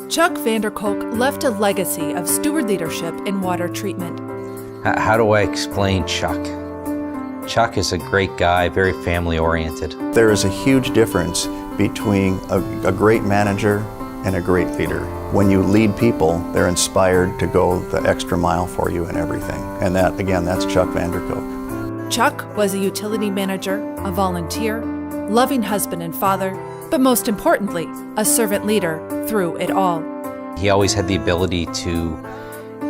Chuck Van Der Kolk left a legacy of steward leadership in water treatment. How do I explain Chuck? Chuck is a great guy, very family-oriented. There is a huge difference between a great manager and a great leader. When you lead people, they're inspired to go the extra mile for you in everything. And that, again, that's Chuck Van Der Kolk. Chuck was a utility manager, a volunteer, loving husband and father, but most importantly, a servant leader through it all. He always had the ability to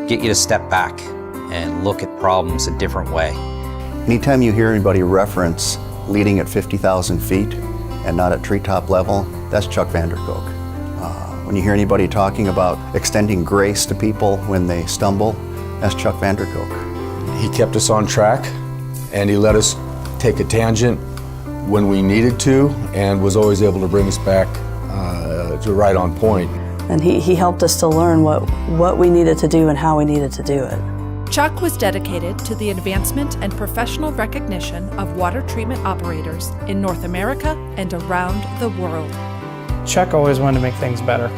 get you to step back and look at problems a different way. Anytime you hear anybody reference leading at 50,000 feet and not at treetop level, that's Chuck Van Der Kolk. When you hear anybody talking about extending grace to people when they stumble, that's Chuck Van Der Kolk. He kept us on track, and he let us take a tangent when we needed to, and was always able to bring us back to right on point. And he helped us to learn what we needed to do and how we needed to do it. Chuck was dedicated to the advancement and professional recognition of water treatment operators in North America and around the world. Chuck always wanted to make things better,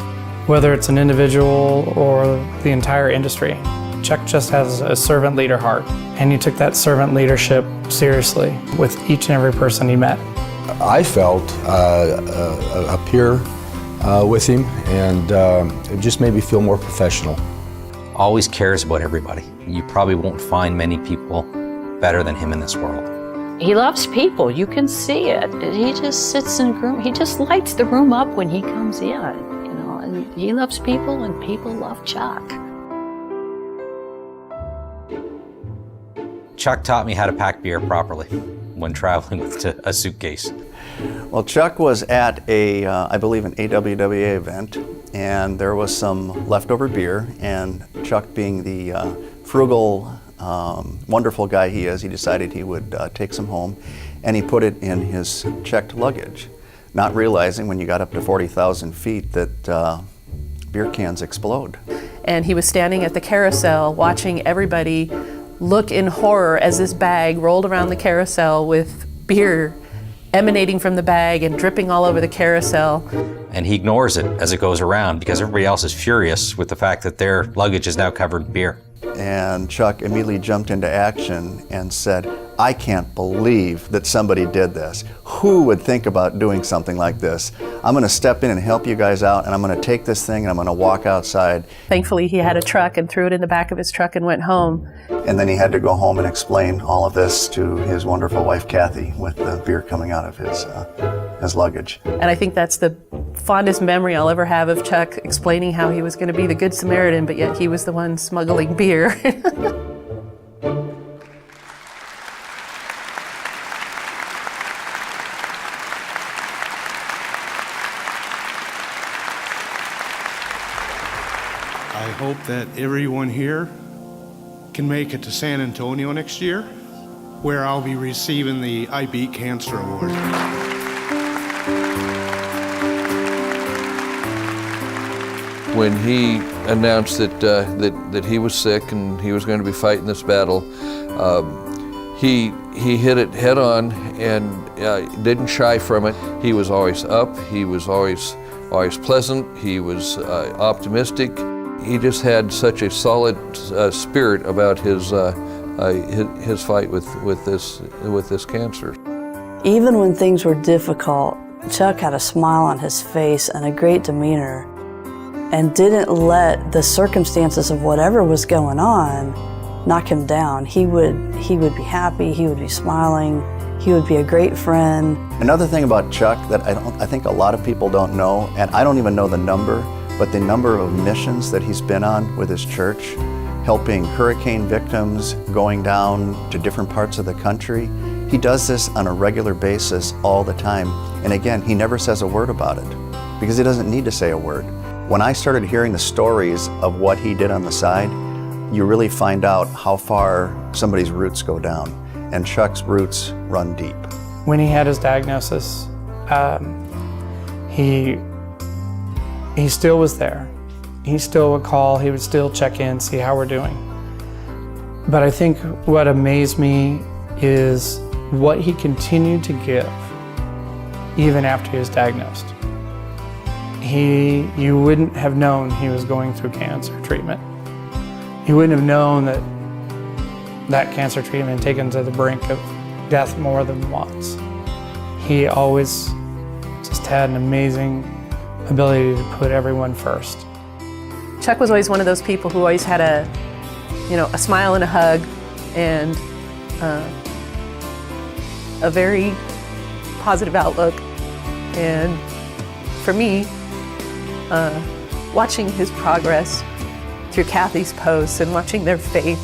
whether it's an individual or the entire industry. Chuck just has a servant leader heart, and he took that servant leadership seriously with each and every person he met. I felt a peer with him, and it just made me feel more professional. Always cares about everybody. You probably won't find many people better than him in this world. He loves people, you can see it. He just sits in a room, he just lights the room up when he comes in, and he loves people and people love Chuck. Chuck taught me how to pack beer properly when traveling with a suitcase. Well, Chuck was at I believe an AWWA event, and there was some leftover beer, and Chuck, being the frugal, wonderful guy he is, he decided he would take some home, and he put it in his checked luggage, not realizing when you got up to 40,000 feet that beer cans explode. And he was standing at the carousel watching everybody look in horror as this bag rolled around the carousel with beer emanating from the bag and dripping all over the carousel. And he ignores it as it goes around because everybody else is furious with the fact that their luggage is now covered in beer. And Chuck immediately jumped into action and said, I can't believe that somebody did this. Who would think about doing something like this? I'm going to step in and help you guys out, and I'm going to take this thing and I'm going to walk outside. Thankfully, he had a truck and threw it in the back of his truck and went home. And then he had to go home and explain all of this to his wonderful wife, Kathy, with the beer coming out of his luggage. And I think that's the fondest memory I'll ever have of Chuck explaining how he was going to be the Good Samaritan, but yet he was the one smuggling beer. I hope that everyone here can make it to San Antonio next year, where I'll be receiving the I Beat Cancer Award. When he announced that he was sick and he was going to be fighting this battle, he hit it head on and didn't shy from it. He was always up. He was always pleasant. He was optimistic. He just had such a solid spirit about his fight with this cancer. Even when things were difficult, Chuck had a smile on his face and a great demeanor, and didn't let the circumstances of whatever was going on knock him down. He would be happy, he would be smiling, he would be a great friend. Another thing about Chuck that I think a lot of people don't know, and I don't even know the number, but the number of missions that he's been on with his church, helping hurricane victims, going down to different parts of the country. He does this on a regular basis all the time. And again, he never says a word about it because he doesn't need to say a word. When I started hearing the stories of what he did on the side, you really find out how far somebody's roots go down. And Chuck's roots run deep. When he had his diagnosis, he still was there. He still would call, he would still check in, see how we're doing. But I think what amazed me is what he continued to give even after he was diagnosed. You wouldn't have known he was going through cancer treatment. You wouldn't have known that cancer treatment had taken to the brink of death more than once. He always just had an amazing ability to put everyone first. Chuck was always one of those people who always had a smile and a hug and a very positive outlook. And for me, watching his progress through Kathy's posts and watching their faith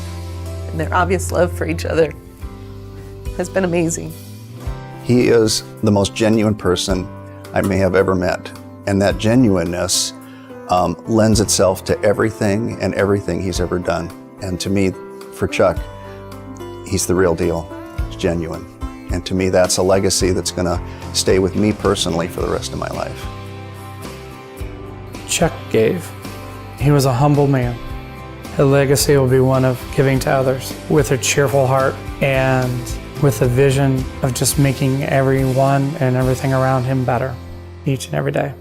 and their obvious love for each other has been amazing. He is the most genuine person I may have ever met. And that genuineness lends itself to everything he's ever done. And to me, for Chuck, he's the real deal. He's genuine. And to me, that's a legacy that's going to stay with me personally for the rest of my life. Chuck gave. He was a humble man. His legacy will be one of giving to others with a cheerful heart and with a vision of just making everyone and everything around him better each and every day.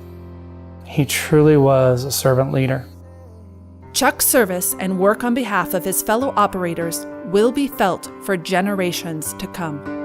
He truly was a servant leader. Chuck's service and work on behalf of his fellow operators will be felt for generations to come.